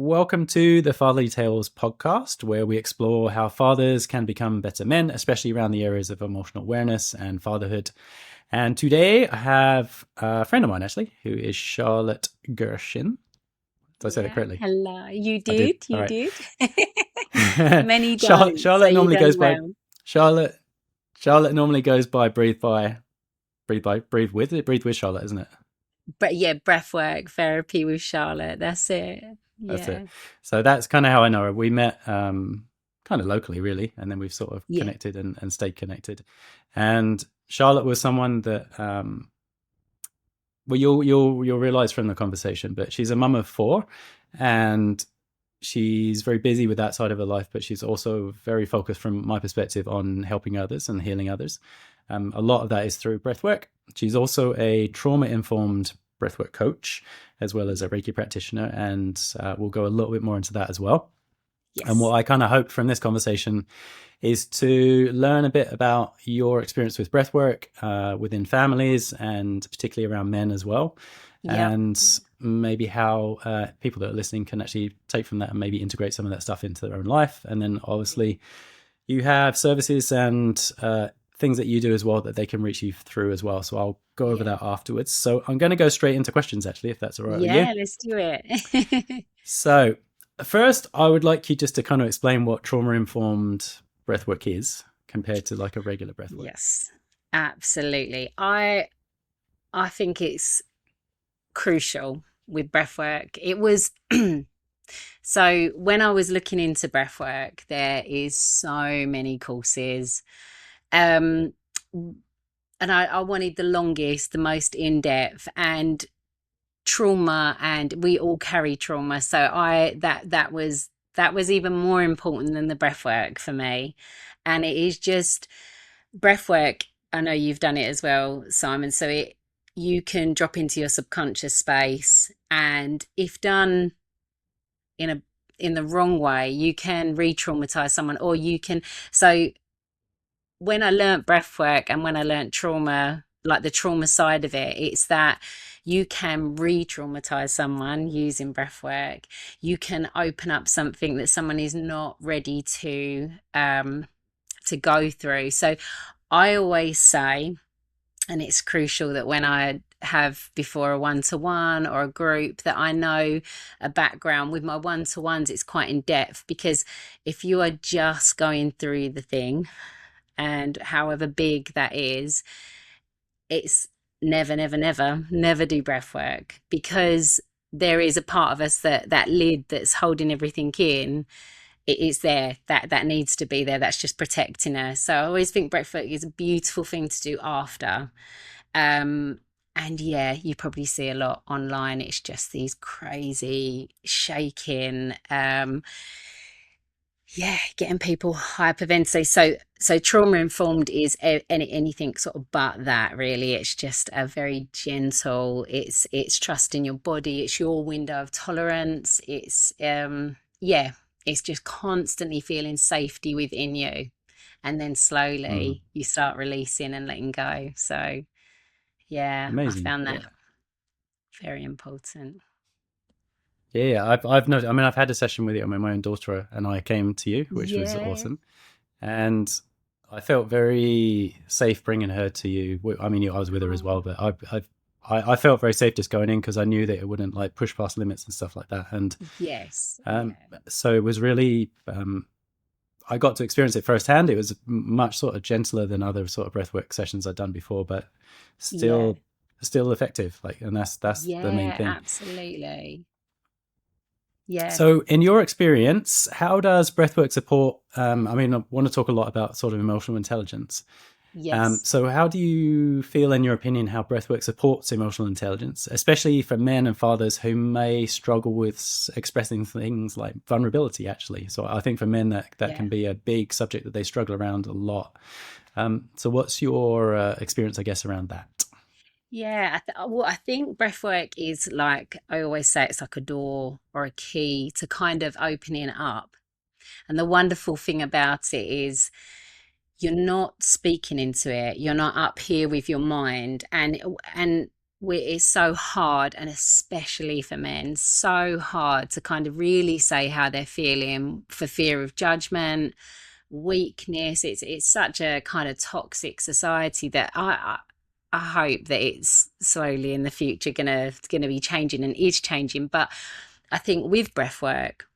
Welcome to the Fatherly Tales podcast, where we explore how fathers can become better men, especially around the areas of emotional awareness and fatherhood. And today I have a friend of mine, actually, who is Charlotte Gerchen. Did I say that Yeah, correctly? hello. You I did. did, All you right. did. Many Charlotte, don't, so Charlotte you normally done goes by well. Charlotte. Charlotte normally goes by breathe with. Breathe with Charlotte, isn't it? But yeah, breathwork therapy with Charlotte. That's it. That's it. Yeah, So that's kind of how I know her. We met kind of locally, really, and then we've sort of yeah, connected and stayed connected. And Charlotte was someone that, well, you'll realize from the conversation, but she's a mum of four, and she's very busy with that side of her life. But she's also very focused, from my perspective, on helping others and healing others. A lot of that is through breathwork. She's also a trauma-informed breathwork coach, as well as a Reiki practitioner, and we'll go a little bit more into that as well. And what yes, I kind of hoped from this conversation is to learn a bit about your experience with breathwork within families, and particularly around men as well, yep, and maybe how people that are listening can actually take from that and maybe integrate some of that stuff into their own life. And then obviously you have services and things that you do as well that they can reach you through as well. So I'll go over yeah, that afterwards. So I'm going to go straight into questions, actually, if that's all right with you. yeah. Let's do it. So first, I would like you just to kind of explain what trauma-informed breathwork is compared to like a regular breathwork. Yes, absolutely. I think it's crucial with breathwork. It was so when I was looking into breathwork, there is so many courses. Um, and I wanted the longest, the most in depth, and trauma, and we all carry trauma. So that was even more important than the breath work for me. And it is just breath work. I know you've done it as well, Simon. So it you can drop into your subconscious space, and if done in a in the wrong way, you can re-traumatize someone, or you can. So when I learnt breath work and when I learnt trauma, like the trauma side of it, it's that you can re-traumatize someone using breath work. You can open up something that someone is not ready to go through. So I always say, and it's crucial that when I have before a one-to-one or a group, that I know a background. With my one-to-ones, it's quite in depth, because if you are just going through the thing, and however big that is, it's never do breath work, because there is a part of us that lid that's holding everything in. It is there, that needs to be there, that's just protecting us. So I always think breath work is a beautiful thing to do after. And yeah, you probably see a lot online. It's just these crazy shaking, yeah, getting people hyperventilate. So trauma informed is anything sort of but that, really. It's just a very gentle, it's trusting your body, it's your window of tolerance. It's yeah, it's just constantly feeling safety within you, and then Mm, slowly you start releasing and letting go. So yeah, I amazing. found that Yeah. very important. Yeah, I've noticed. I mean, I've had a session with you. I mean, my own daughter and I came to you, which was Yeah. awesome, and I felt very safe bringing her to you. I mean, I was with her as Oh, well, but I felt very safe just going in, because I knew that it wouldn't like push past limits and stuff like that. And yes, um, yeah, so it was really, I got to experience it firsthand. It was much sort of gentler than other sort of breathwork sessions I'd done before, but yeah, still effective. Like, and that's the main yeah, thing. absolutely. Yeah. So, in your experience, how does breathwork support? I mean, I want to talk a lot about sort of emotional intelligence. Yes. So, how do you feel, in your opinion, how breathwork supports emotional intelligence, especially for men and fathers who may struggle with expressing things like vulnerability, actually? So, I think for men, that Yeah. can be a big subject that they struggle around a lot. So, what's your experience, I guess, around that? Yeah. Well, I think breathwork is, like I always say, it's like a door or a key to kind of opening up. And the wonderful thing about it is you're not speaking into it. You're not up here with your mind. And it's so hard, and especially for men, so hard to kind of really say how they're feeling for fear of judgment, weakness. It's such a kind of toxic society that I hope that it's slowly in the future gonna be changing, and is changing. But I think with breath work,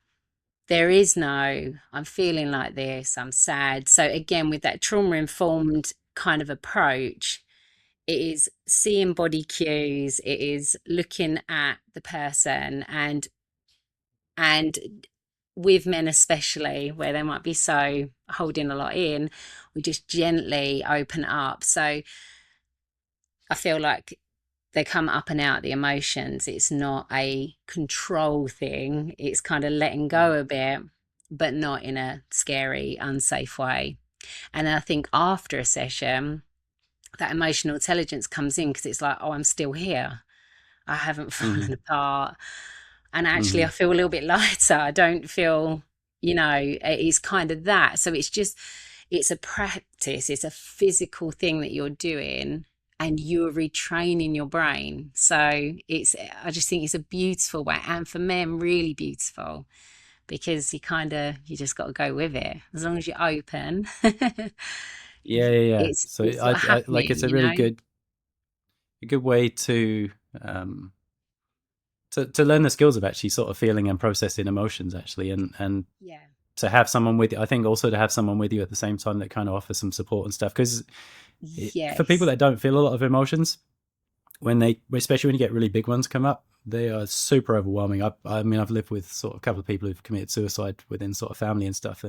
there is no I'm feeling like this, I'm sad. So again, with that trauma informed kind of approach, it is seeing body cues, it is looking at the person, and with men especially, where they might be so holding a lot in, we just gently open up. So I feel like they come up and out the emotions. It's not a control thing. It's kind of letting go Mm. a bit, but not in a scary, unsafe way. And I think after a session, that emotional intelligence comes in, because it's like, oh, I'm still here. I haven't Mm-hmm. fallen apart. And actually, Mm-hmm. I feel a little bit lighter. I don't feel, it's kind of that. So it's a practice, it's a physical thing that you're doing, and you're retraining your brain. So I just think it's a beautiful way. And for men, really beautiful, because you just got to go with it. As long as you're open, Yeah, yeah, yeah. So it's sort of I like happening, it's a good way um to learn the skills of actually sort of feeling and processing emotions actually, and Yeah. to have someone with you. I think also to have someone with you at the same time that kind of offers some support and stuff, because for people Yes. that don't feel a lot of emotions, especially when you get really big ones come up, they are super overwhelming. I mean, I've lived with sort of a couple of people who've committed suicide within sort of family and stuff,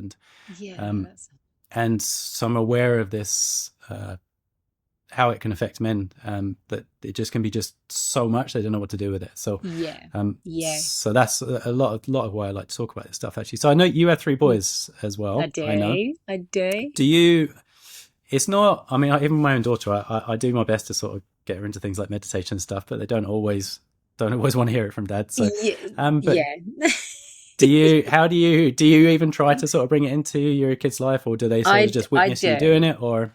Yeah, um, that's and so I'm aware of this, how it can affect men. That it just can be just so much they don't know what to do with it. So, yeah. Yeah. so that's a lot of why I like to talk about this stuff actually. So I know you had three boys as I well. I know. do. I do. Do you? It's not. I mean, even my own daughter, I do my best to sort of get her into things like meditation and stuff, but they don't always want to hear it from dad. So, Yeah. but Yeah. do you? How do you even try to sort of bring it into your kid's life, or do they sort of just I witness you doing do. it, or?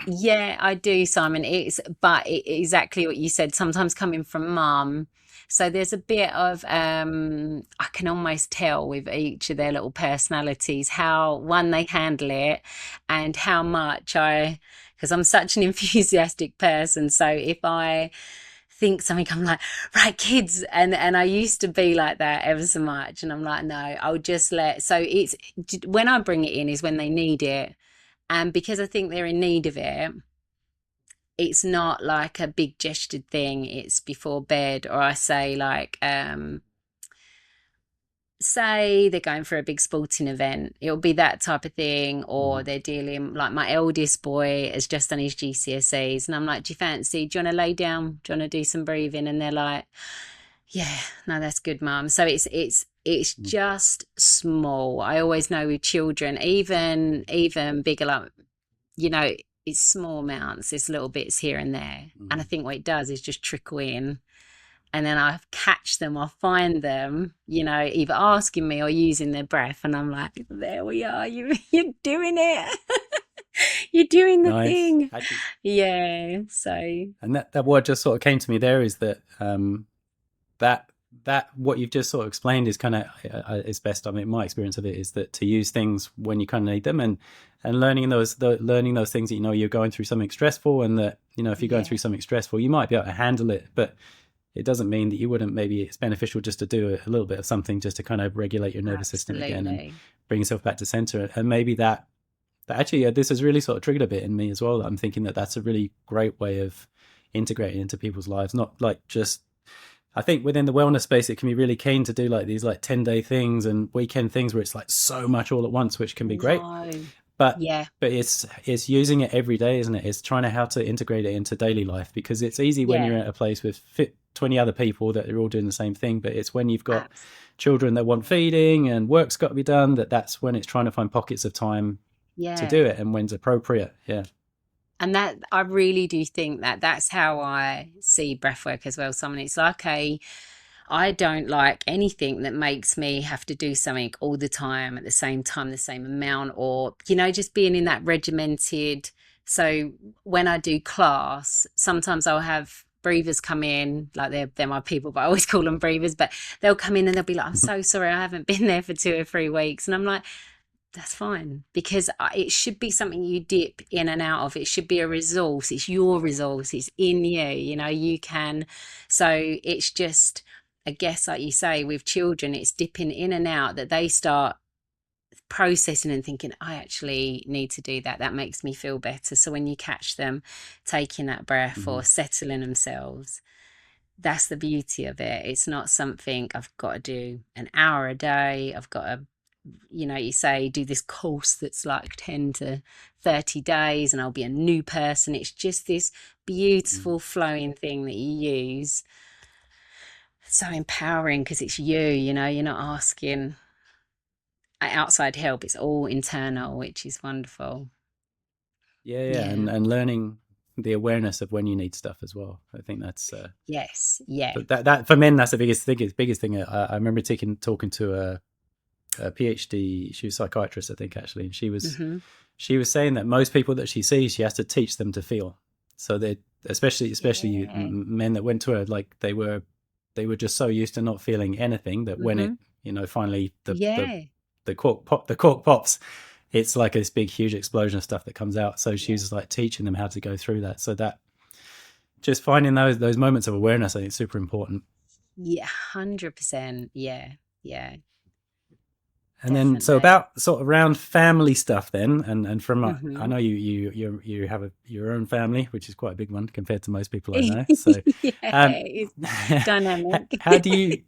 Yeah, I do, Simon. Exactly what you said. Sometimes coming from mum, so there's a bit of I can almost tell with each of their little personalities how one they handle it, and how much because I'm such an enthusiastic person. So if I think something, I'm like, right, kids, and I used to be like that ever so much, and I'm like, no, I'll just let. So it's when I bring it in is when they need it, and because I think they're in need of it, it's not like a big gestured thing. It's before bed, or I say like, say they're going for a big sporting event, it'll be that type of thing. Or Mhm. they're dealing, like my eldest boy has just done his GCSEs, and I'm like, do you want to lay down, do you want to do some breathing? And they're like, yeah, no, that's good, mum. So it's just small. I always know with children, even bigger, like, you know, it's small amounts, it's little bits here and there. And I Mhm. think what it does is just trickle in. And then I catch them, I find them, either asking me or using their breath. And I'm like, there we are. You're doing it. You're doing the Nice. thing. Actually, Yeah. So, and that word just sort of came to me there is that that what you've just sort of explained is kind of is best. I mean, my experience of it is that to use things when you kind of need them, and learning those things that you're going through something stressful, and that if you're going yeah, through something stressful, you might be able to handle it, but it doesn't mean that you wouldn't. Maybe it's beneficial just to do a little bit of something just to kind of regulate your nervous system again and absolutely. bring yourself back to center. And maybe that actually, this has really sort of triggered a bit in me as well. That I'm thinking that that's a really great way of integrating into people's lives. Not like just, I think within the wellness space, it can be really keen to do like these like 10-day things and weekend things where it's like so much all at once, which can be great. No. But Yeah. it's using it every day, isn't it? It's trying to how to integrate it into daily life, because it's easy when you're Yeah. at a place with 20 other people that are all doing the same thing. But it's when you've got Abs- children that want feeding and work's got to be done, that's when it's trying to find pockets of time to yeah. do it and when's appropriate. Yeah. And that I really do think that that's how I see breathwork as well. Someone, it's like I don't like anything that makes me have to do something all the time at the same time, the same amount, or, just being in that regimented. So when I do class, sometimes I'll have breathers come in, like they're my people, but I always call them breathers, but they'll come in and they'll be like, I'm so sorry, I haven't been there for 2 or 3 weeks. And I'm like, that's fine, because it should be something you dip in and out of. It should be a resource. It's your resource. It's in you, you can. So it's just, I guess, like you say, with children, it's dipping in and out that they start processing and thinking, I actually need to do that. That makes me feel better. So when you catch them taking that breath Hmm. or settling themselves, that's the beauty of it. It's not something I've got to do an hour a day. I've got to, you say do this course that's like 10 to 30 days and I'll be a new person. It's just this beautiful flowing thing that you use. So empowering because it's you're not asking outside help. It's all internal, which is wonderful. Yeah, yeah, Yeah. and learning the awareness of when you need stuff as well. I think that's Yes. Yeah. that for men, that's the biggest thing. I remember talking to a PhD. She was a psychiatrist, I think, actually, and Hmm. she was saying that most people that she sees, she has to teach them to feel. So they, especially Yeah. men that went to her, like they were just so used to not feeling anything that when it, Hmm. finally Yeah. the cork pops, it's like this big huge explosion of stuff that comes out. So she was like teaching them how to go through that. So that just finding those moments of awareness, I think, is super important. Yeah. 100%. Yeah. Yeah. And then, so Definitely. about sort of around family stuff, then, and from I Hmm. know you have your own family, which is quite a big one compared to most people I know. So, Yeah. um, It's dynamic. how do you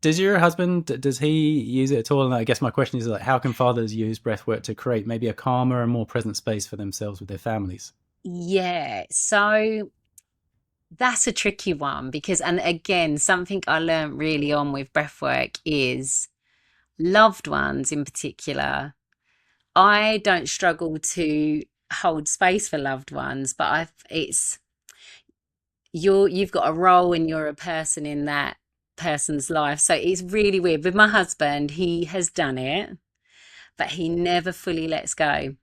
does your husband, does he use it at all? And I guess my question is, like, how can fathers use breathwork to create maybe a calmer and more present space for themselves with their families? Yeah. So that's a tricky one because, and again, something I learned really on with breathwork is loved ones in particular. I don't struggle to hold space for loved ones, but it's you've got a role and you're a person in that person's life. So it's really weird. With my husband, he has done it, but he never fully lets go.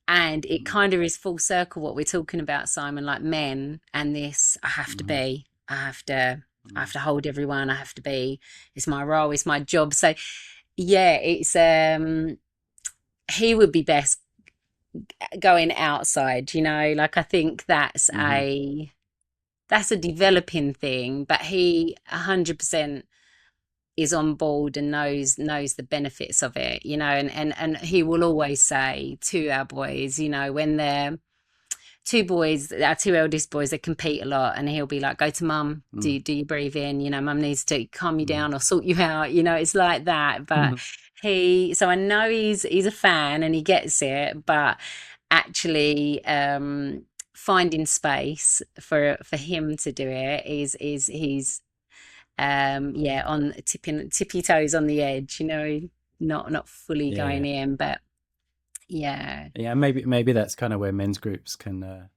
And it kind of is full circle what we're talking about, Simon, like men and this, I have to Mm-hmm. be, I have to hold everyone, I have to be, it's my role, it's my job. So yeah, it's he would be best going outside, like I think Mm-hmm. that's a developing thing, but he 100% is on board and knows the benefits of it, and he will always say to our boys, when they're two boys, our two eldest boys, they compete a lot, and he'll be like, go to mum, do you breathe in, mum needs to calm you down or sort you out, it's like that. But Mm-hmm. so I know he's a fan and he gets it, but actually finding space for him to do it is he's yeah, on tippy toes on the edge, not fully Yeah, going yeah. in, but yeah. Yeah, maybe that's kind of where men's groups can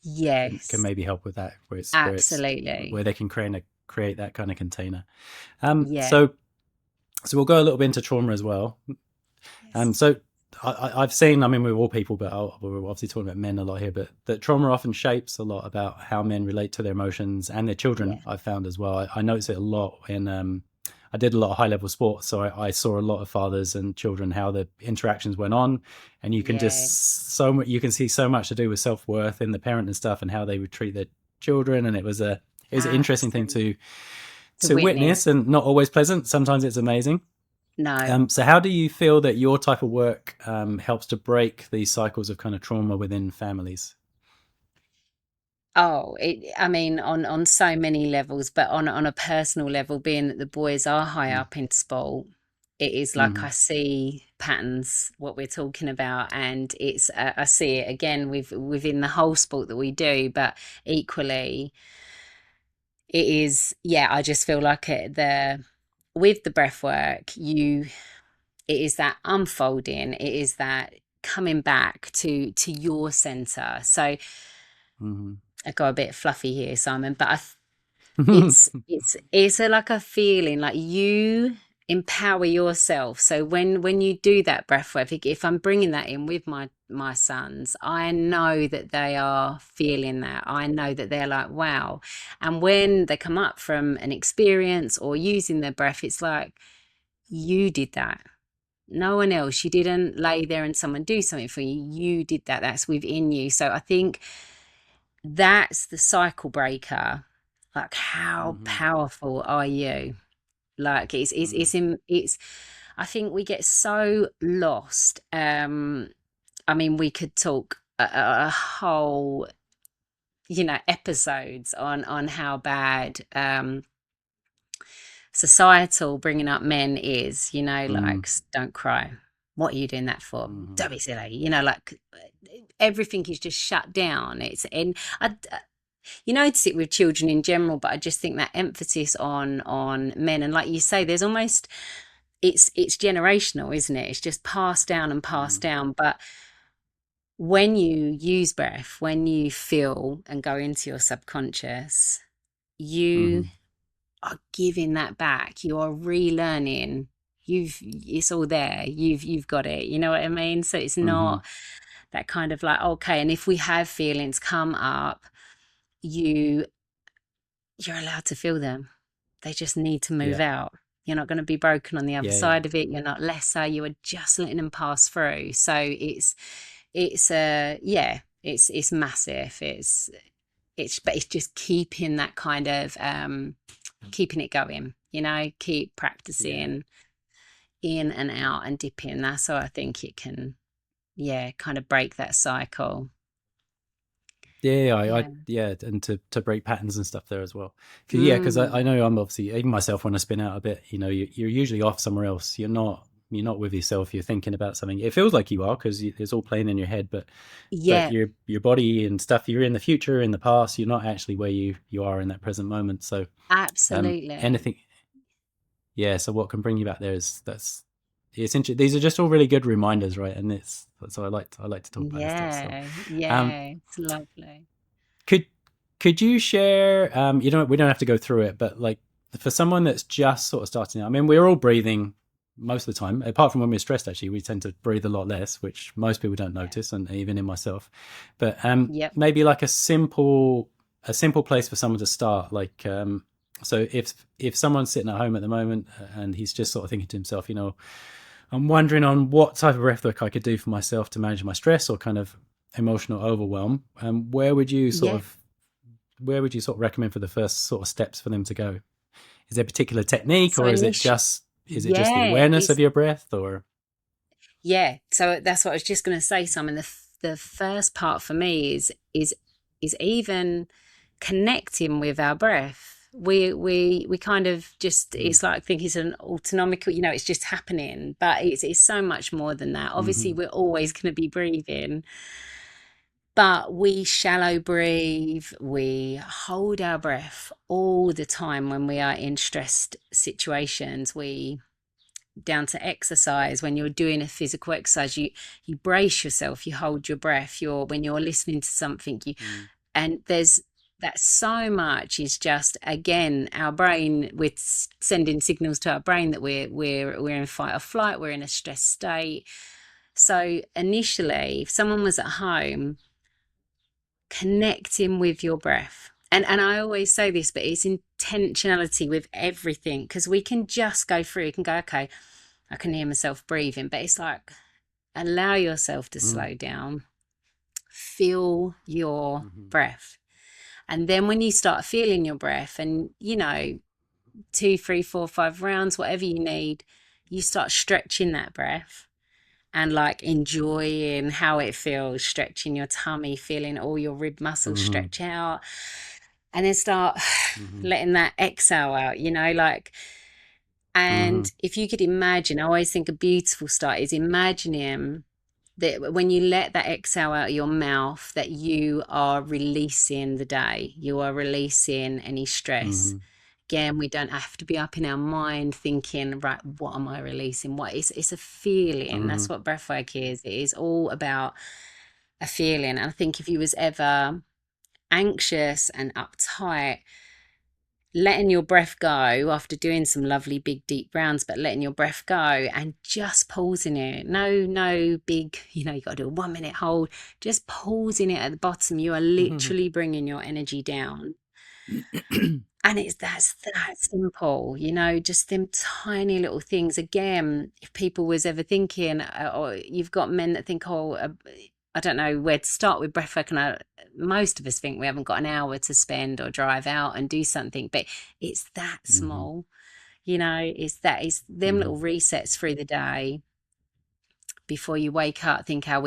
Yes, maybe help with that, absolutely. where they can create that kind of container. Yeah. So we'll go a little bit into trauma as well. Yes. So I've seen, I mean, we're all people, but we're obviously talking about men a lot here, but that trauma often shapes a lot about how men relate to their emotions and their children. Yeah. I've found as well. I notice it a lot in, I did a lot of high level sports, so I saw a lot of fathers and children, how the interactions went on, and you can Yeah. just you can see so much to do with self worth in the parent and stuff, and how they would treat their children, and it was an interesting thing Absolutely. To to witness. witness, and not always pleasant. Sometimes it's amazing. No. So how do you feel that your type of work helps to break these cycles of kind of trauma within families? Oh, I mean, on so many levels, but on a personal level, being that the boys are high up in sport, it is like Mm-hmm. I see patterns, what we're talking about, and it's I see it again within the whole sport that we do, but equally, it is, yeah, I just feel like with the breath work, it is that unfolding, it is that coming back to your center. So Mm-hmm. I go a bit fluffy here, Simon, but it's like a feeling like empower yourself. So when you do that breath work, if I'm bringing that in with my sons, I know that they are feeling that. I know that they're like, wow. And when they come up from an experience or using their breath, it's like, you did that. No one else. You didn't lay there and someone do something for you. You did that. That's within you. So I think that's the cycle breaker. Like, how Mm-hmm. powerful are you? Like, it's I think we get so lost. I mean, we could talk a whole, episodes on how bad societal bringing up men is, Mm-hmm. like, don't cry. What are you doing that for? Mm-hmm. Don't be silly. Like, everything is just shut down. And I, you notice it with children in general, but I just think that emphasis on men, and like you say, there's almost, it's generational, isn't it? It's just passed down and passed down. But when you use breath, when you feel and go into your subconscious, you Mm-hmm. are giving that back. You are relearning. It's all there. You've got it. You know what I mean? So it's Mm-hmm. not that kind of like, okay, and if we have feelings come up, you you're allowed to feel them. They just need to move Yeah. out. You're not going to be broken on the other Yeah. Yeah. side of it. You're not lesser. You are just letting them pass through. So yeah, it's massive. But it's just keeping that kind of keeping it going. Keep Yeah. practicing in and out and dipping. That's how I think it can, yeah, kind of break that cycle. Yeah, Yeah. yeah, and to break patterns and stuff there as well. Because I Mm. know I'm obviously even myself when I spin out a bit. You're usually off somewhere else. You're not with yourself. You're thinking about something. It feels like you are because it's all playing in your head. But Yeah, your body and stuff. You're in the future, in the past. You're not actually where you are in that present moment. So absolutely. anything, yeah. So what can bring you back there is that's it's interesting. These are just all really good reminders, right? And it's so I like to talk about this stuff. So Yeah, um, yeah, it's lovely. Could could you share? We don't have to go through it, but like for someone that's just sort of starting out. I mean, we're all breathing most of the time, apart from when we're stressed. Actually, we tend to breathe a lot less, which most people don't Yeah. notice, and even in myself. But Yep. maybe like a simple place for someone to start. Like so if someone's sitting at home at the moment and he's just sort of thinking to himself, I'm wondering on what type of breathwork I could do for myself to manage my stress or kind of emotional overwhelm. Yeah. Where would you sort of recommend for the first sort of steps for them to go? Is there a particular technique, So or initially, is it just the yeah, awareness it's of your breath, or? yeah. So that's what I was just going to say, Simon. The first part for me is even connecting with our breath. We kind of just, it's like, think it's an autonomic, it's just happening, but it's so much more than that. Obviously, Mm-hmm. we're always going to be breathing, but we shallow breathe, we hold our breath all the time when we are in stressed situations. We, down to exercise, when you're doing a physical exercise, you brace yourself, you hold your breath. When you're listening to something, and there's that, so much is just, again, our brain, with sending signals to our brain that we're in fight or flight, we're in a stressed state. So initially, if someone was at home, connecting with your breath. And I always say this, but it's intentionality with everything, because we can just go through, you can go, okay, I can hear myself breathing, but it's like, allow yourself to Mm-hmm. slow down, feel your Mm-hmm. breath. And then when you start feeling your breath, and 2, 3, 4, 5 rounds, whatever you need, you start stretching that breath and like enjoying how it feels, stretching your tummy, feeling all your rib muscles Mm-hmm. stretch out, and then start Mm-hmm. letting that exhale out, like. Mm-hmm. And if you could imagine, I always think a beautiful start is imagining that when you let that exhale out of your mouth, that you are releasing the day, you are releasing any stress. Mm-hmm. Again, we don't have to be up in our mind thinking, right, what am I releasing? It's a feeling. Mm-hmm. That's what breathwork is. It is all about a feeling. And I think if you was ever anxious and uptight, letting your breath go after doing some lovely big deep rounds, but letting your breath go and just pausing it. No big, you got to do a 1 minute hold. Just pausing it at the bottom. You are literally bringing your energy down. And that's that simple, just them tiny little things. Again, if people was ever thinking, or you've got men that think, oh, I don't know where to start with breathwork, and most of us think we haven't got an hour to spend or drive out and do something, but it's that small, it's them little resets through the day before you wake up. Think how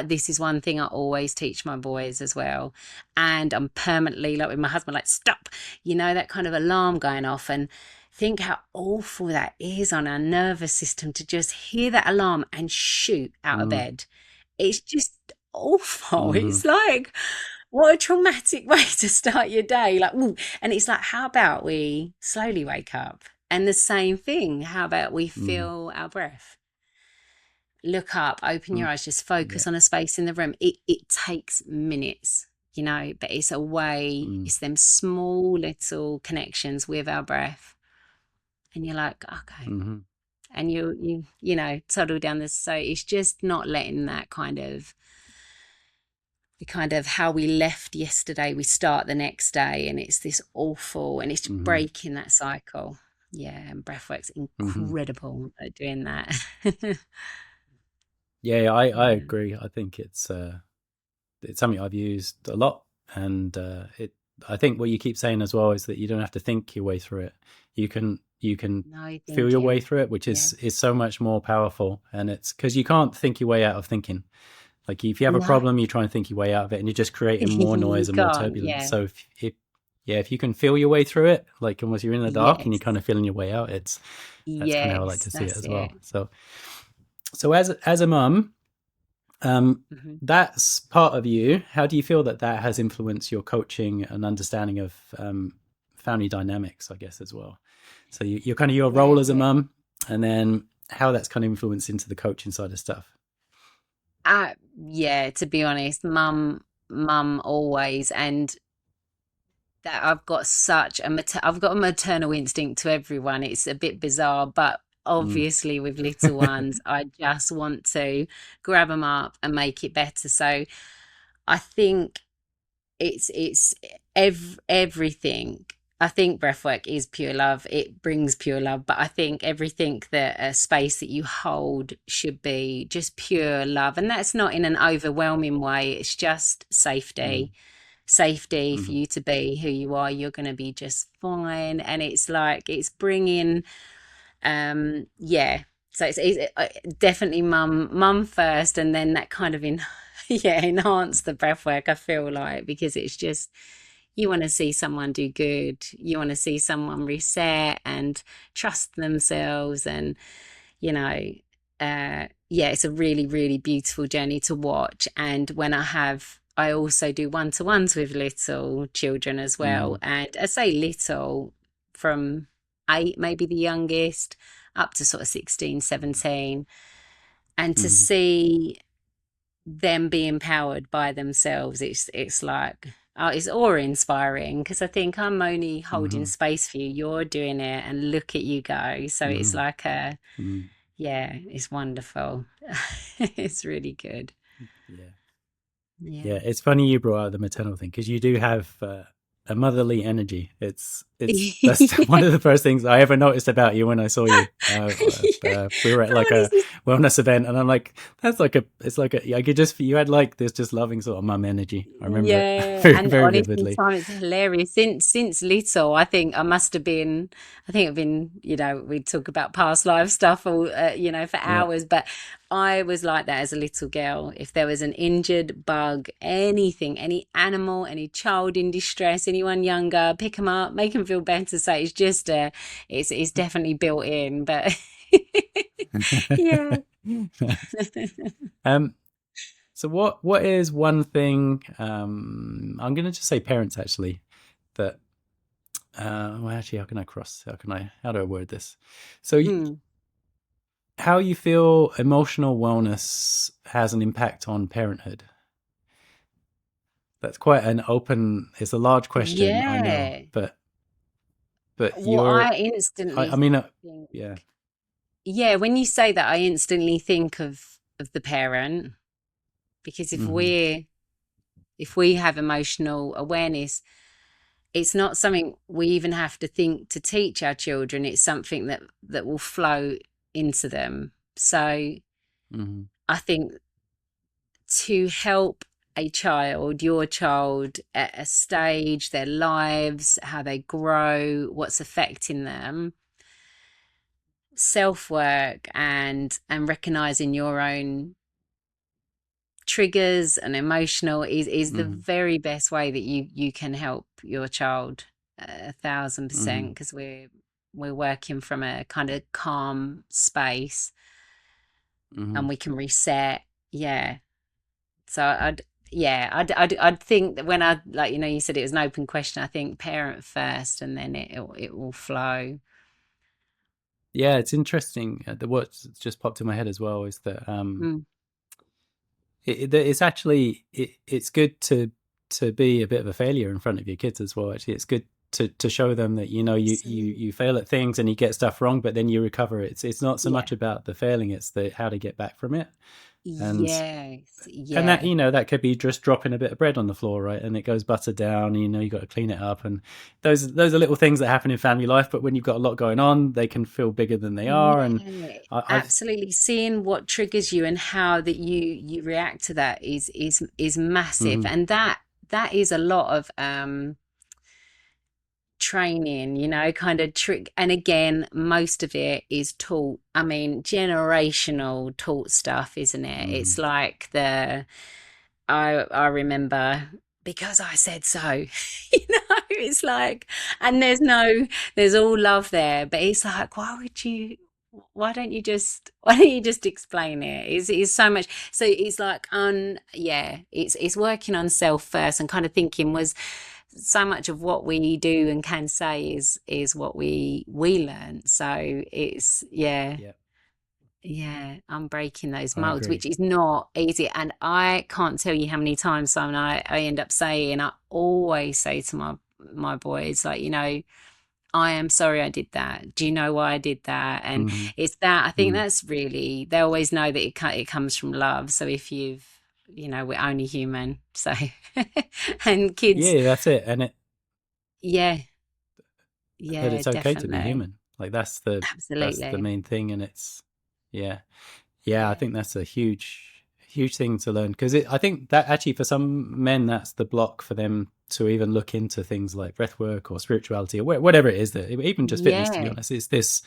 this is one thing I always teach my boys as well, and I'm permanently, like with my husband, like, stop, that kind of alarm going off, and think how awful that is on our nervous system to just hear that alarm and shoot out of bed. It's just awful. It's like, what a traumatic way to start your day. Like, ooh. And it's like, how about we slowly wake up? And the same thing, how about we feel our breath? Look up, open your eyes, just focus on a space in the room. It takes minutes, but it's a way, it's them small little connections with our breath. And you're like, okay. And you toddle down this. So it's just not letting that kind of how we left yesterday, we start the next day, and it's this awful, and it's breaking that cycle. Yeah, and breathwork's incredible at doing that. Yeah, I agree. I think it's something I've used a lot, and I think what you keep saying as well is that you don't have to think your way through it. You can feel your way through it, which is so much more powerful. And it's because you can't think your way out of thinking. Like if you have a problem, you try and think your way out of it, and you're just creating more noise and more turbulence. Yeah. So if you can feel your way through it, like almost you're in the dark and you're kind of feeling your way out, that's kind of how I like to see it as well. So as a mum, that's part of you. How do you feel that has influenced your coaching and understanding of family dynamics, I guess, as well? So you're kind of your role as a mum, and then how that's kind of influenced into the coaching side of stuff. Yeah, to be honest, mum always, and that I've got I've got a maternal instinct to everyone. It's a bit bizarre, but obviously with little ones, I just want to grab them up and make it better. So I think it's everything. I think breathwork is pure love. It brings pure love, but I think everything, that a space that you hold should be just pure love. And that's not in an overwhelming way. It's just safety. Safety for you to be who you are. You're going to be just fine. And it's like, it's bringing, so it's definitely mum first, and then that kind of enhance the breathwork, I feel like, because it's just, you want to see someone do good. You want to see someone reset and trust themselves. And, it's a really, really beautiful journey to watch. And when I also do one-to-ones with little children as well. And I say little, from 8, maybe the youngest, up to sort of 16, 17. And to see them be empowered by themselves, it's like, it's awe-inspiring, because I think I'm only holding space for you. You're doing it, and look at you go. So it's like it's wonderful. It's really good. Yeah, it's funny you brought out the maternal thing, because you do have a motherly energy. That's one of the first things I ever noticed about you when I saw you. We were at like a wellness event, and I'm like, I could just, you had like this just loving sort of mum energy. I remember it very, very vividly. It's hilarious. Since little, I think I've been, we talk about past life stuff, or for hours, but I was like that as a little girl. If there was an injured bug, anything, any animal, any child in distress, anyone younger, pick them up, make them feel better. So it's just it's definitely built in. But yeah. So what is one thing, I'm going to just say parents, actually, that well, actually, how do I word this? So how you feel emotional wellness has an impact on parenthood? That's quite an open, it's a large question, I know, but but Well, I I instantly mean, think, yeah. yeah, when you say that, I instantly think of the parent, because Hmm. if we have emotional awareness, it's not something we even have to think to teach our children. It's something that will flow into them. So Hmm. I think to help a child, your child, at a stage, their lives, how they grow, what's affecting them, self work and recognizing your own triggers and emotional is the Hmm. very best way that you can help your child, 1,000%, Hmm. because we're working from a kind of calm space Hmm. and we can reset. Yeah. So I'd think that when I, like, you said it was an open question, I think parent first and then it will flow. Yeah, it's interesting. The what's just popped in my head as well is that Mm. it's actually it's good to be a bit of a failure in front of your kids as well. Actually, it's good to show them that you Absolutely. fail at things and you get stuff wrong, but then you recover. It's not so Yeah. much about the failing; it's the how to get back from it. And Yes. that Yeah. that could be just dropping a bit of bread on the floor, right, and it goes butter down. You got to clean it up, and those are little things that happen in family life, but when you've got a lot going on, they can feel bigger than they are. And Yeah, I've absolutely. Seeing what triggers you and how that you react to that is massive, mhm, and that is a lot of training, kind of trick. And again, most of it is taught. I mean, generational taught stuff, isn't it? It's mhm, like I remember because I said so. It's like, and there's all love there, but it's like, why don't you just explain it? It's so much. So it's like, yeah, it's working on self first and kind of thinking was so much of what we do and can say is what we learn. So it's, yeah, yeah, yeah, I'm breaking those I molds, agree. which is not easy. And I can't tell you how many times, Simon, I end up saying, I always say to my boys, like, I am sorry I did that. Do you know why I did that? And Hmm. it's that, I think Mm. that's really, they always know that it comes from love. So if we're only human. So, and kids, Yeah, that's it, and yeah, that yeah, it's okay to be definitely. human. Like that's the Absolutely. main thing, and it's yeah. Yeah, I Yeah. think that's a huge thing to learn because I think that actually for some men that's the block for them to even look into things like breathwork or spirituality or whatever it is, that even just fitness. To be Yeah. honest, it's this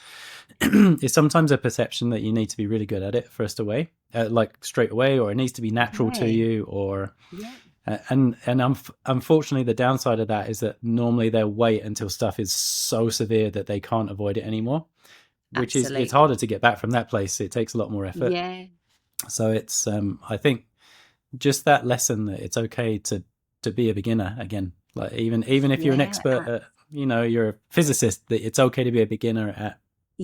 it's sometimes a perception that you need to be really good at it first away, like straight away, or it needs to be natural to Yeah. you, or Yeah. unfortunately the downside of that is that normally they'll wait until stuff is so severe that they can't avoid it anymore, which is it's harder Absolutely. to get back from that place. It takes a lot more effort. Yeah. So it's I think just that lesson that it's okay to be a beginner again. Like even if you're an Yeah. expert at you're a physicist, that it's okay to be a beginner at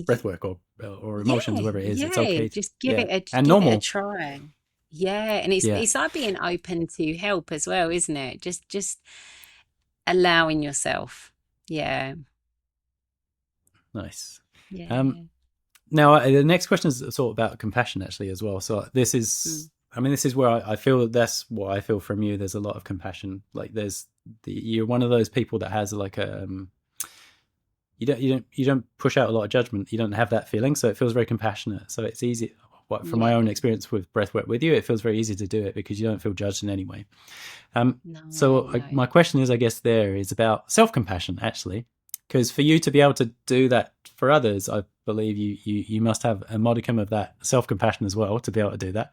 breathwork or emotions, Yeah. whatever it is. It's Yeah. okay. Just Yeah, and give it a normal. try. Yeah. And Yeah, it's like being open to help as well, isn't it? Just allowing yourself. Yeah. nice. Um, Yeah. Now, the next question is sort of about compassion, actually, as well. So this is, Mm. I mean, this is where I feel that's what I feel from you. There's a lot of compassion. Like you're one of those people that has like a, you don't push out a lot of judgment. You don't have that feeling, so it feels very compassionate. So it's easy. What from my Yeah. own experience with breathwork with you, it feels very easy to do it because you don't feel judged in any way. No, My no. question is, I guess, there is about self compassion, actually, because for you to be able to do that for others, I believe you must have a modicum of that self compassion as well to be able to do that.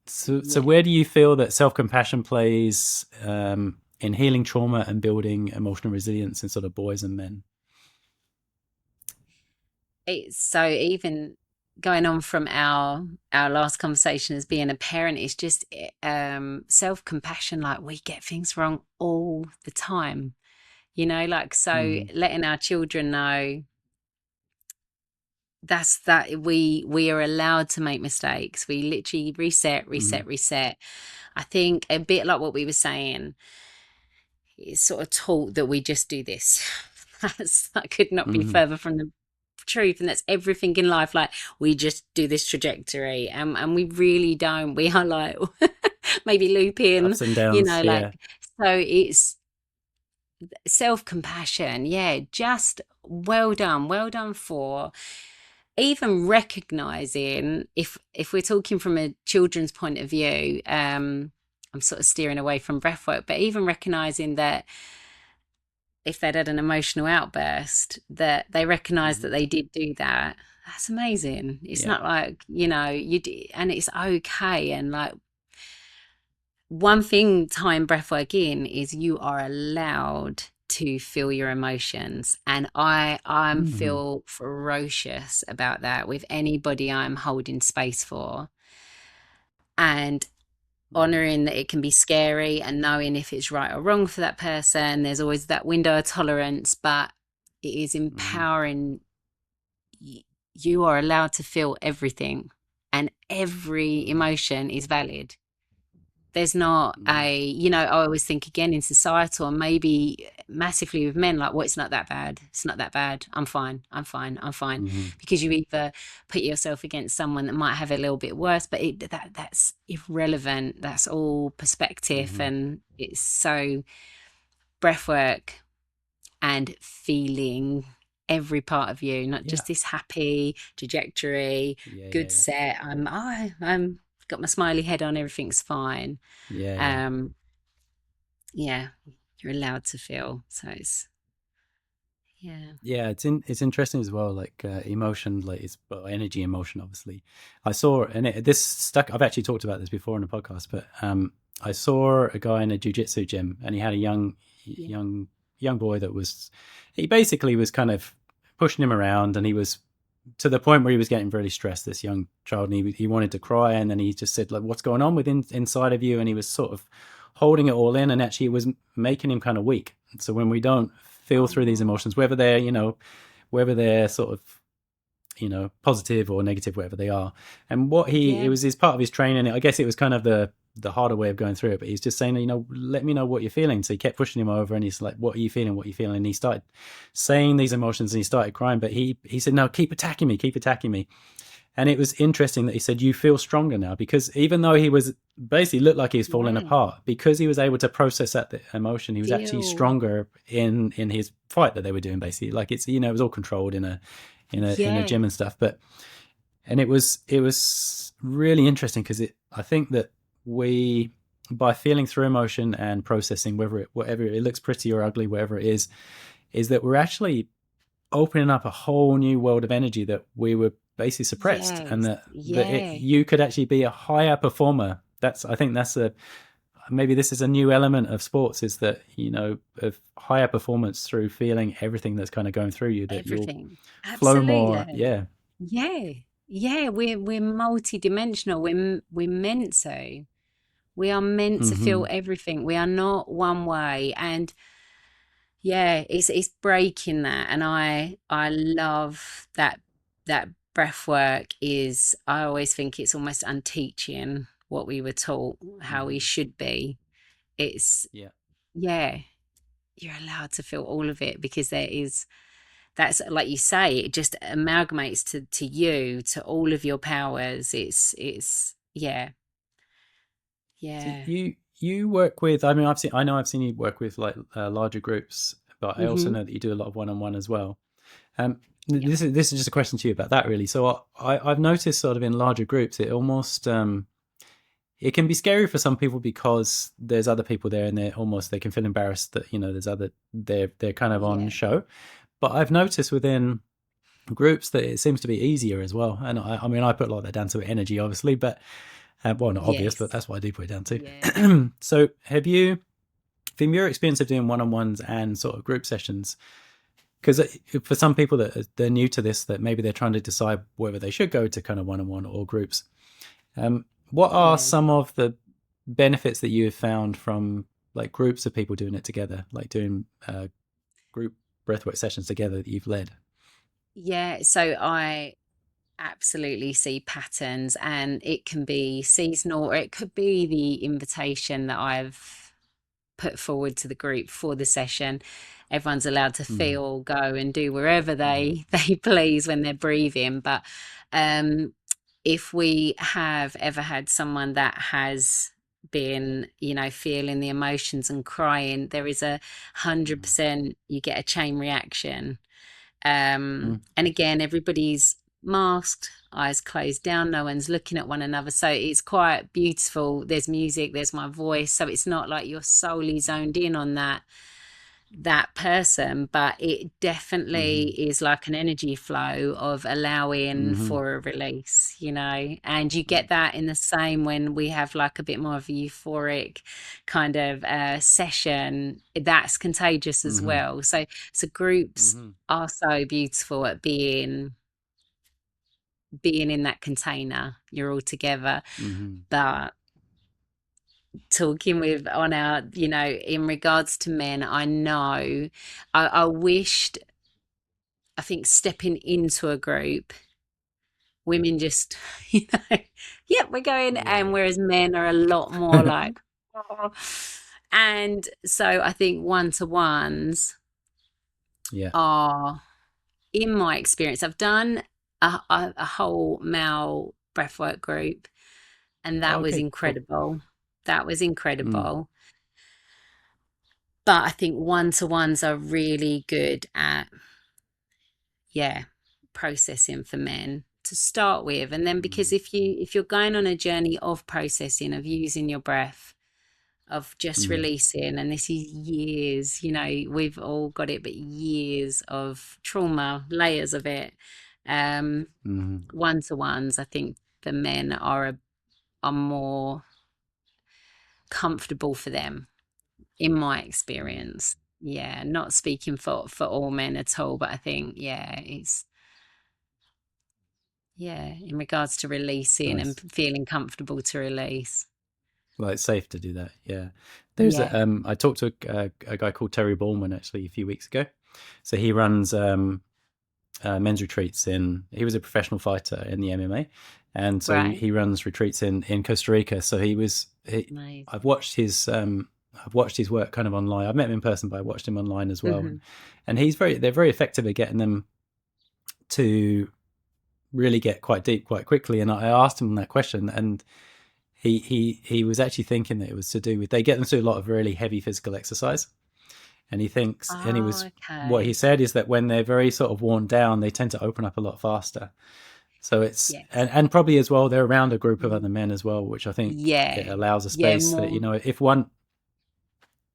So Yeah. where do you feel that self compassion plays in healing trauma and building emotional resilience in sort of boys and men? It's so, even going on from our last conversation as being a parent, it's just self-compassion. Like, we get things wrong all the time, like, so Mm-hmm. letting our children know that we are allowed to make mistakes. We literally reset, Mm-hmm. reset, reset. I think a bit like what we were saying, it's sort of taught that we just do this. That could not be Hmm. further from the truth. And that's everything in life. Like, we just do this trajectory, and we really don't. We are like maybe looping, Ups and downs. like, Yeah. so it's self-compassion. Yeah, just well done for even recognizing, if we're talking from a children's point of view. I'm sort of steering away from breathwork, but even recognizing that if they'd had an emotional outburst, that they recognize Hmm. that they did do that. That's amazing. It's Yeah. not like, and it's okay. And like, one thing tying breathwork in is you are allowed to feel your emotions, and I'm Hmm. feel ferocious about that with anybody I'm holding space for, and Hmm. honoring that it can be scary, and knowing if it's right or wrong for that person. There's always that window of tolerance, but it is Hmm. empowering. You are allowed to feel everything, and every Hmm. emotion is valid. There's not Hmm. a, I always think, again, in societal, and maybe massively with men, like, well, it's not that bad. It's not that bad. I'm fine. I'm fine. I'm fine. Hmm. Because you either put yourself against someone that might have it a little bit worse, but that's irrelevant. That's all perspective. Hmm. And it's so, breath work and feeling every part of you, not Yeah. just this happy trajectory, Yeah. Yeah. good Yeah. set. I'm got my smiley head on, everything's fine. Yeah. Yeah. um yeah, you're allowed to feel. So it's, yeah, Yeah, it's interesting as well. Like emotion, like it's well, energy, emotion. Obviously, I saw and this stuck. I've actually talked about this before in a podcast, but I saw a guy in a jujitsu gym, and he had a yeah, young, young boy that was, he basically was kind of pushing him around, and he was to the point where he was getting really stressed. This young child, and he wanted to cry, and then he just said, like, "What's going on within inside of you?" And he was sort of holding it all in, and actually it was making him kind of weak. So when we don't feel through these oh, emotions, whether they're sort of positive or negative, whatever they are, and it yeah, was his part of his training. I guess it was kind of the harder way of going through it, but he's just saying, let me know what you're feeling. So he kept pushing him over, and he's like, what are you feeling, what are you feeling? And he started saying these emotions, and he started crying, but he said, no, keep attacking me, keep attacking me. And it was interesting that he said, you feel stronger now, because even though he was basically looked like he was falling yeah, apart, because he was able to process that emotion, he was actually deal, stronger in his fight that they were doing. Basically, like it was all controlled in a yeah, gym and stuff. But and it was really interesting because I think that we, by feeling through emotion and processing, whatever it looks pretty or ugly, whatever it is that we're actually opening up a whole new world of energy that we were basically suppressed, and yes, that yeah, you could actually be a higher performer. I think that's a maybe this is a new element of sports, is that of higher performance through feeling everything that's kind of going through you, that you'll everything, flow more. absolutely. Yeah. Yeah, yeah, we're multi-dimensional. We're meant to. We are meant to Hmm. feel everything. We are not one way. And yeah, it's breaking that. And I love that breath work is, I always think it's almost unteaching what we were taught, how we Hmm. should be. It's, Yeah. yeah, you're allowed to feel all of it, because that's like you say, it just amalgamates to you, to all of your powers. It's yeah, So yeah. you work with, I mean, I've seen you work with like larger groups, but I also Mm-hmm. know that you do a lot of one-on-one as well. Um, Yeah. this is just a question to you about that, really. So I've noticed sort of in larger groups, it can be scary for some people because there's other people there, and they can feel embarrassed that they're kind of on Yeah. show. But I've noticed within groups that it seems to be easier as well. And I mean, I put a lot of that down to energy, obviously, but well, not obvious, but Yes. that's what I do put it down Yeah. to. So have you, from your experience of doing one-on-ones and sort of group sessions, because for some people that they're new to this, that maybe they're trying to decide whether they should go to kind of one-on-one or groups, what are Yeah. some of the benefits that you have found from like groups of people doing it together, like doing group breathwork sessions together that you've led? Yeah. So I absolutely see patterns, and it can be seasonal, or it could be the invitation that I've put forward to the group for the session. Everyone's allowed to Mm-hmm. feel, go and do wherever Mm-hmm. they please when they're breathing. But if we have ever had someone that has been, feeling the emotions and crying, there is 100% you get a chain reaction. And again, everybody's masked, eyes closed down, no one's looking at one another. So it's quite beautiful. There's music, there's my voice. So it's not like you're solely zoned in on that person, but it definitely Mm-hmm. is like an energy flow of allowing Mm-hmm. for a release, and you get that in the same when we have like a bit more of a euphoric kind of session. That's contagious as Mm-hmm. well. So groups Mm-hmm. are so beautiful at being in that container. You're all together. Mm-hmm. But talking with on our, in regards to men, I know I wished, I think stepping into a group, women just, yeah, we're going. Yeah, And yeah. whereas men are a lot more like, oh. And so I think one-to-ones Yeah. are, in my experience, I've done a whole male breathwork group, and that was Okay, cool. incredible. That was Mm. incredible. But I think one-to-ones are really good at, yeah, processing for men to start with. And then because Mm. if you're going on a journey of processing, of using your breath, of just Mm. releasing, and this is years, we've all got it, but years of trauma, layers of it. Um, Mm. One-to-ones, I think the men are more comfortable for them, in my Mm. experience. Yeah, not speaking for all men at all, but I think, yeah, it's, yeah, in regards to releasing and Nice. feeling comfortable to release. Well, it's safe to do that. Yeah. There's Yeah. a, I talked to a guy called Terry Ballman actually a few weeks ago. So he runs men's retreats he was a professional fighter in the MMA. And so Right. he runs retreats in Costa Rica. So Nice. I've watched I've watched his work kind of online. I've met him in person, but I watched him online as well. Hmm. And they're very effective at getting them to really get quite deep quite quickly. And I asked him that question, and he was actually thinking that it was to do with they get them to do a lot of really heavy physical exercise, and Oh, what he okay. said is that when they're very sort of worn down, they tend to open up a lot faster. So Yes. and probably as well they're around a group of Mm. other men as well, which I think it Yeah. allows a Yeah. space that More. if one,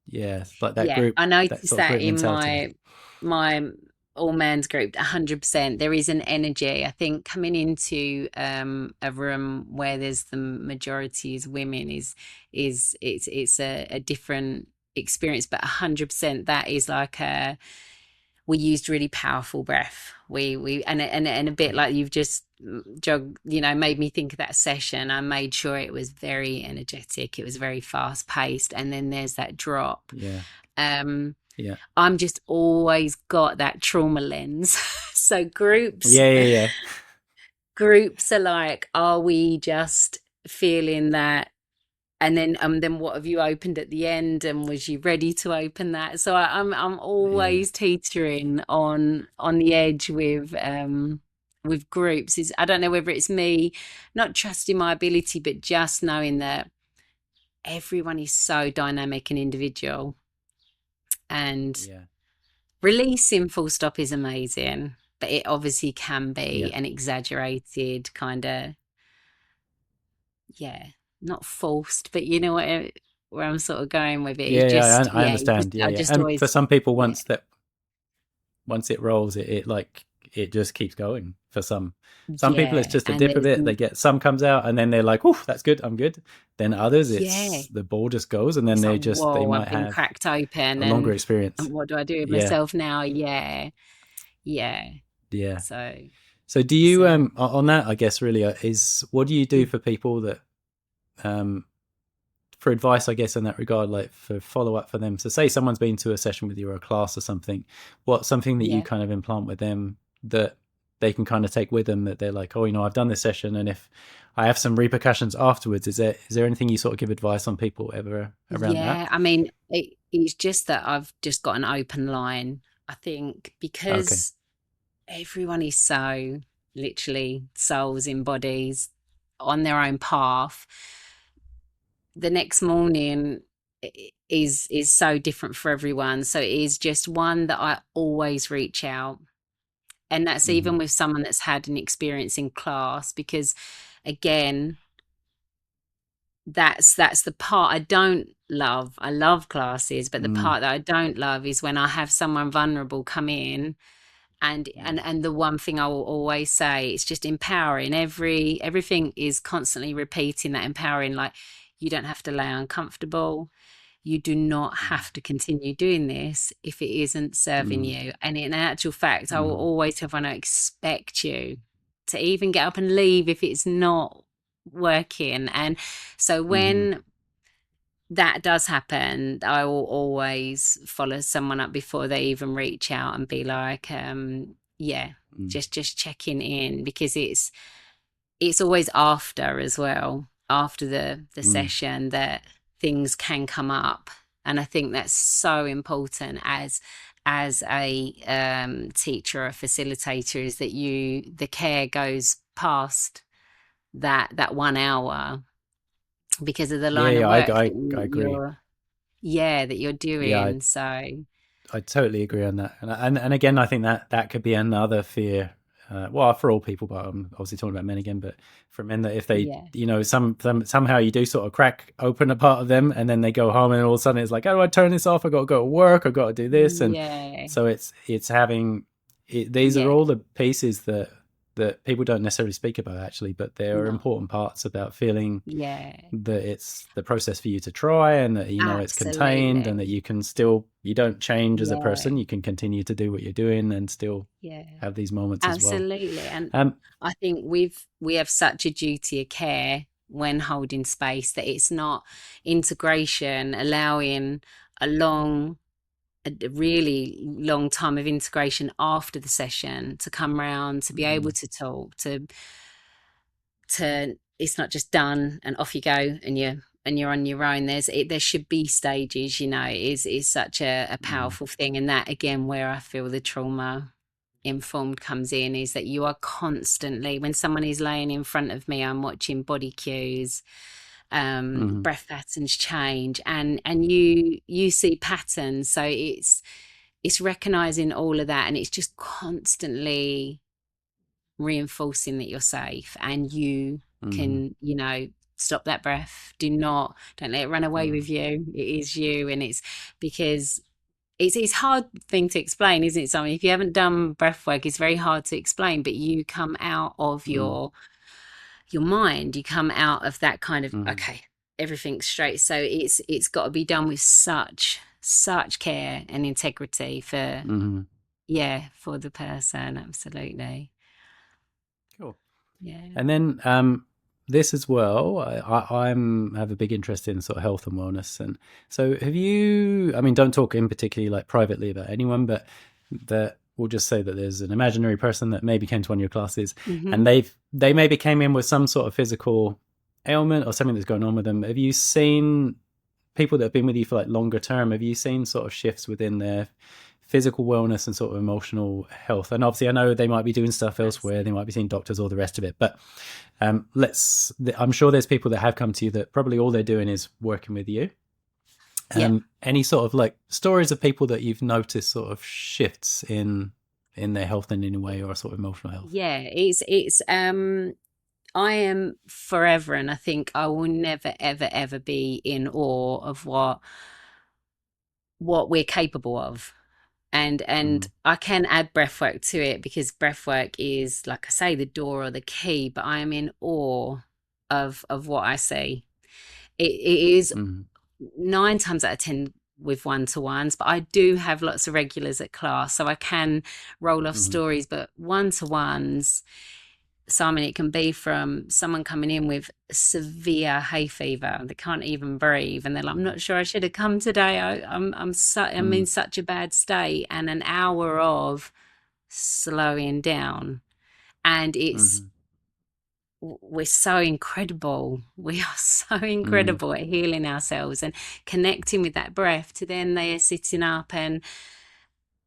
yeah, like that Yeah. group, I that noticed sort of that group in mentality. my all men's group, 100%. There is an energy. I think coming into a room where there's the majority is women it's a different experience, but 100% that is like we used really powerful breath. We and a bit like you've just made me think of that session. I made sure it was very energetic. It was very fast paced, and then there's that drop. Yeah, Um, yeah, I'm just always got that trauma lens. So yeah, yeah, yeah, groups are like, are we just feeling that? And then what have you opened at the end? And was you ready to open that? So I'm yeah, always teetering on the edge with groups. Is I don't know whether it's me not trusting my ability, but just knowing that everyone is so dynamic and individual, and yeah, releasing full stop is amazing, but it obviously can be yeah, an exaggerated kind of, yeah, not forced, but you know where I'm sort of going with it. It's yeah, yeah. just, I yeah, understand. Yeah, I yeah. just And for always, some people, yeah, once it rolls, it like it just keeps going. For some people, it's yeah, just a and dip of there's, it. They get some comes out, and then they're like, "Oh, that's good. I'm good." Then others, yeah, it's the ball just goes, and then it's like, they whoa, I've might been have cracked open, a longer and experience. what do I do with Yeah, myself now? Yeah, yeah. yeah. So, So do you so on that? I guess really is what do you do for people that um for advice, I guess, in that regard, like for follow up for them. So, say someone's been to a session with you or a class or something, what's something that you yeah. kind of implant with them that they can kind of take with them, that they're like, oh, I've done this session, and if I have some repercussions afterwards, is there anything you sort of give advice on people ever around that? Yeah, I mean, it's just that I've just got an open line. I think Okay. because everyone is so literally souls in bodies on their own path. The next morning is so different for everyone. So it is just one that I always reach out. And that's Hmm. even with someone that's had an experience in class, because again, that's the part I don't love. I love classes, but the Mm. part that I don't love is when I have someone vulnerable come in, and the one thing I will always say, it's just empowering. Everything is constantly repeating that empowering, like, you don't have to lay uncomfortable. You do not Mm. have to continue doing this if it isn't serving Mm. you. And in actual fact, I will Mm. always have one, I expect you to even get up and leave if it's not working. And so Mm. when that does happen, I will always follow someone up before they even reach out and be like, yeah, Mm. just checking in, because it's always after as well, after the Mm. session, that things can come up. And I think that's so important as a teacher or facilitator, is that the care goes past that 1 hour, because of the Yeah, line of yeah, I, work I, that I agree. you're Yeah, doing. So I totally agree on that, and again, I think that could be another fear. Well, for all people, but I'm obviously talking about men again. But for men, that if they, yeah, somehow you do sort of crack open a part of them, and then they go home, and all of a sudden it's like, how do I turn this off? I got to go to work. I got to do this, and yeah, so it's having these are yeah, all the pieces that people don't necessarily speak about actually, but they are no, important parts about feeling yeah, that it's the process for you to try, and that it's contained, and that absolutely, you don't change as a yeah, person, you can continue to do what you're doing and still yeah, have these moments as well. absolutely. And um I think we have such a duty of care when holding space, that it's not integration, allowing a long a really long time of integration after the session to come round, to be able mm, to talk, to it's not just done and off you go, and you're on your own. There should be stages. It is such a mm, powerful thing. And that, again, where I feel the trauma informed comes in, is that you are constantly, when someone is laying in front of me, I'm watching body cues, mm, breath patterns change, and you see patterns. So it's recognizing all of that, and it's just constantly reinforcing that you're safe, and you mm, can, stop that breath. Don't let it run away mm, with you. It is you. And it's because it's hard thing to explain, isn't it? Something, if you haven't done breath work, it's very hard to explain, but you come out of mm, your mind, you come out of that kind of, mm, okay, everything's straight. So it's got to be done with such care and integrity for, mm. yeah, for the person. Absolutely. Cool. Yeah. And then this as well, I'm have a big interest in sort of health and wellness. And so have you, I mean, don't talk in particularly like privately about anyone, but that we'll just say that there's an imaginary person that maybe came to one of your classes, and Hmm. they maybe came in with some sort of physical ailment or something that's going on with them. Have you seen people that have been with you for like longer term, have you seen sort of shifts within their physical wellness and sort of emotional health? And obviously, I know they might be doing stuff elsewhere, they might be seeing doctors, all the rest of it. But I'm sure there's people that have come to you that probably all they're doing is working with you. Yeah. Any sort of like stories of people that you've noticed sort of shifts in their health in any way, or sort of emotional health? Yeah. It's I am forever, and I think I will never, ever, ever be in awe of what we're capable of. And Mm, I can add breathwork to it, because breathwork is, like I say, the door or the key, but I am in awe of what I see. It is mm, 9 times out of 10 with one-to-ones, but I do have lots of regulars at class, so I can roll off mm, stories. But one-to-ones, Simon, it can be from someone coming in with severe hay fever. They can't even breathe, and they're like, "I'm mm, not sure I should have come today. I'm mm, in such a bad state." And an hour of slowing down, And it's Mm-hmm. we're so incredible. We are so Mm-hmm. incredible at healing ourselves and connecting with that breath to then they are sitting up and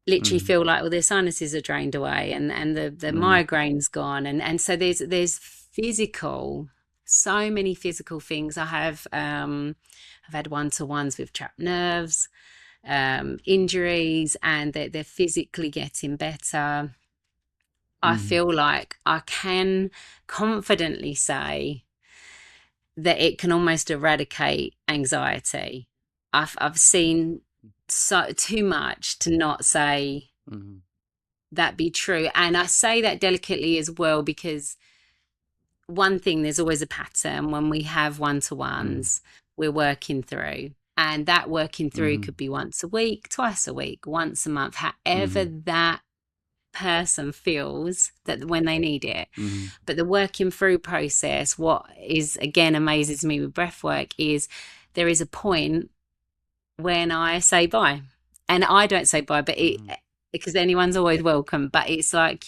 literally Mm-hmm. feel like all their sinuses are drained away and the Mm-hmm. migraine's gone. And so there's physical, so many physical things. I've had one-to-ones with trapped nerves, injuries, and they're physically getting better. I Mm-hmm. feel like I can confidently say that it can almost eradicate anxiety. I've seen so too much to not say Mm-hmm. that be true. And I say that delicately as well, because one thing, there's always a pattern when we have one-to-ones we're working through. And that working through Mm-hmm. could be once a week, twice a week, once a month, however Mm-hmm. that person feels that when they need it. Mm-hmm. But the working through process, what is again amazes me with breathwork is there is a point when I say bye. And I don't say bye, but it Mm-hmm. because anyone's always welcome, but it's like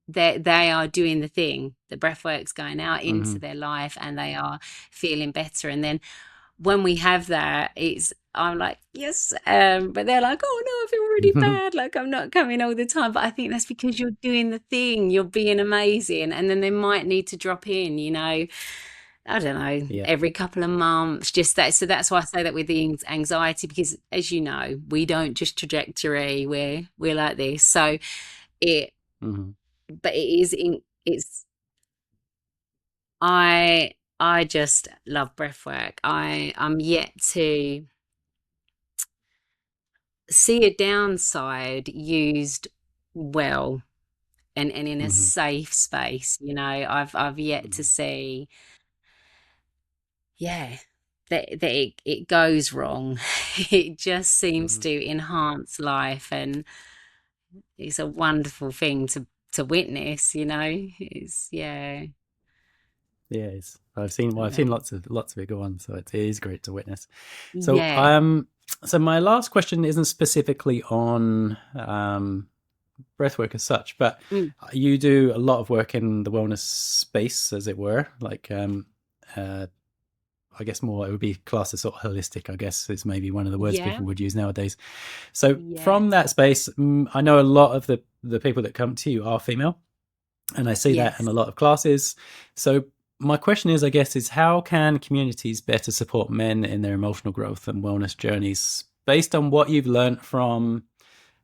they are doing the thing. The breathwork's going out Mm-hmm. into their life and they are feeling better. And then when we have that, it's I'm like, yes, but they're like, oh no, I feel really Mm-hmm. bad, like I'm not coming all the time. But I think that's because you're doing the thing, you're being amazing, and then they might need to drop in, I don't know, Yeah. every couple of months, just that. So that's why I say that with the anxiety, because as you know, we don't just trajectory, we're like this. So it, Mm-hmm. but it is in it's I just love breathwork. I'm yet to see a downside used well and in a Mm-hmm. safe space. I've yet to Mm-hmm. see, yeah, that it goes wrong. It just seems Mm-hmm. to enhance life, and it's a wonderful thing to witness. It's yeah, Yeah, I've seen lots of bigger ones, so it is great to witness. So yeah, so my last question isn't specifically on breathwork as such, but mm, you do a lot of work in the wellness space, as it were. Like, uh, I guess more it would be classed as sort of holistic. I guess is maybe one of the words yeah, people would use nowadays. So yeah, from that space, I know a lot of the people that come to you are female, and I see that in yes, a lot of classes. So my question is, I guess, is how can communities better support men in their emotional growth and wellness journeys based on what you've learned from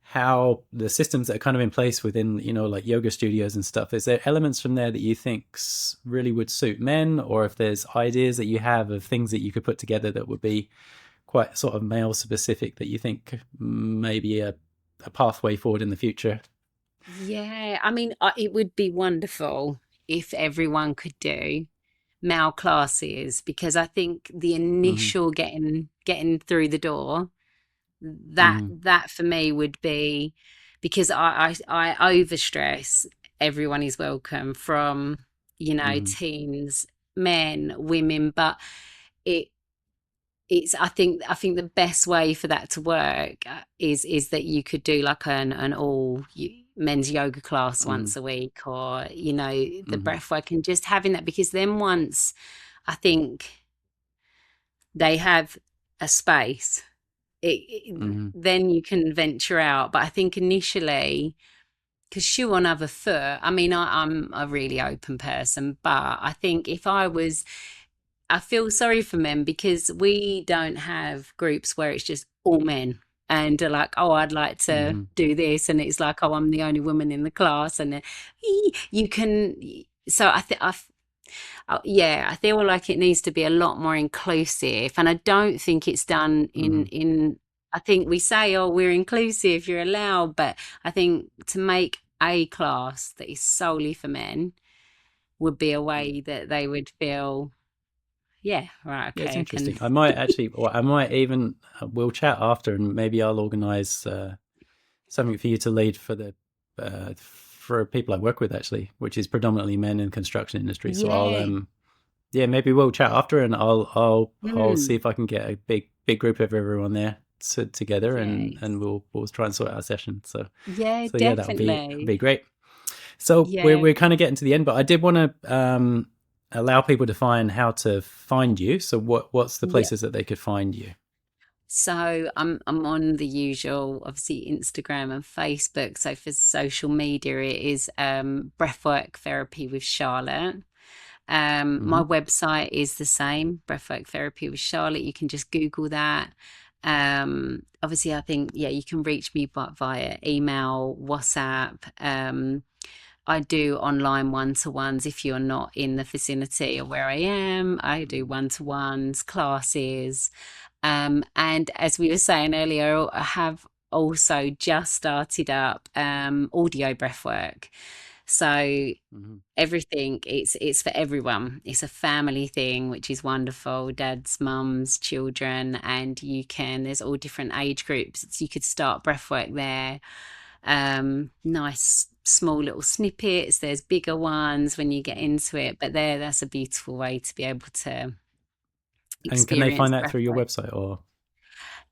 how the systems that are kind of in place within, like yoga studios and stuff? Is there elements from there that you think really would suit men, or if there's ideas that you have of things that you could put together that would be quite sort of male specific that you think maybe a pathway forward in the future? yeah. I mean, it would be wonderful if everyone could do male classes, because I think the Mm-hmm. initial getting through the door, that Mm-hmm. that for me would be, because I overstress everyone is welcome, from Mm-hmm. teens, men, women, but it it's I think the best way for that to work is that you could do like an all men's yoga class Mm-hmm. once a week, or the Mm-hmm. breath work, and just having that, because then once I think they have a space, Mm-hmm. then you can venture out. But I think initially, because shoe on other foot, I mean, I'm a really open person, but I think if I feel sorry for men, because we don't have groups where it's just all men and are like, oh, I'd like to Mm-hmm. do this, and it's like, oh, I'm the only woman in the class, and you can. So yeah, I feel like it needs to be a lot more inclusive, and I don't think it's done Mm-hmm. in. I think we say, oh, we're inclusive, you're allowed, but I think to make a class that is solely for men would be a way that they would feel, yeah, right, Yeah, it's okay, I can. interesting. I might actually, or I might even, we'll chat after, and maybe I'll organise something for you to lead for people I work with actually, which is predominantly men in construction industry. So I'll Yeah. yeah, maybe we'll chat after, and I'll see Mm, if I can get a big group of everyone there together, and yes. we'll try and sort out a session. So Yeah, yeah, that'll be definitely. great. So Yeah. we're kind of getting to the end, but I did want to allow people to find how to find you. So what's the Yeah. places that they could find you? So I'm on the usual, obviously Instagram and Facebook. So for social media, it is Breathwork Therapy with Charlotte. My Hmm. website is the same, Breathwork Therapy with Charlotte. You can just Google that. Obviously, I think yeah, you can reach me via email, WhatsApp. I do online one-to-ones if you're not in the vicinity of where I am. I do one-to-ones, classes. And as we were saying earlier, I have also just started up audio breathwork. So Hmm. everything it's for everyone. It's a family thing, which is wonderful. Dads, mums, children, and you can. There's all different age groups. So you could start breathwork there. Nice small little snippets. There's bigger ones when you get into it, but that's a beautiful way to be able to And can they experience find that through your breathwork. website or?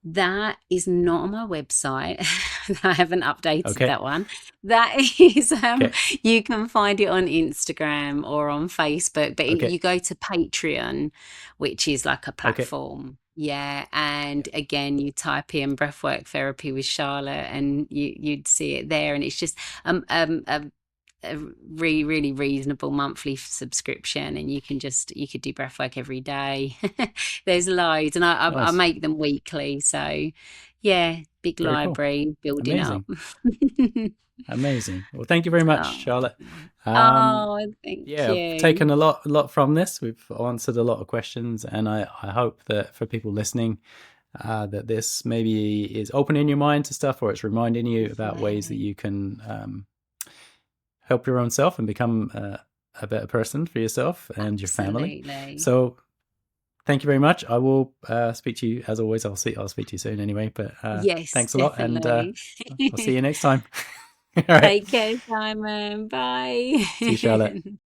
That is not on my website. I haven't updated Okay. that one. That is, Okay. you can find it on Instagram or on Facebook, but Okay. you go to Patreon, which is like a Okay. platform. Yeah. And Yeah. again, you type in breathwork therapy with Charlotte and you'd see it there. And it's just a really really reasonable monthly subscription, and you could do breathwork every day. There's loads, and I Nice. make them weekly, so yeah, big Very cool. library building up. Amazing. Amazing. Well, thank you very much, Oh, Charlotte. Um, oh, thank yeah, I've taken you. a lot from this. We've answered a lot of questions, and I hope that for people listening, that this maybe is opening your mind to stuff, or it's reminding you about ways that Yeah, you can help your own self and become a better person for yourself and your family. absolutely. So thank you very much. I will speak to you as always. I'll speak to you soon anyway. But Yes, thanks a lot, and definitely. I'll see you next time. All right. Take care, Simon. Bye. See you, Charlotte.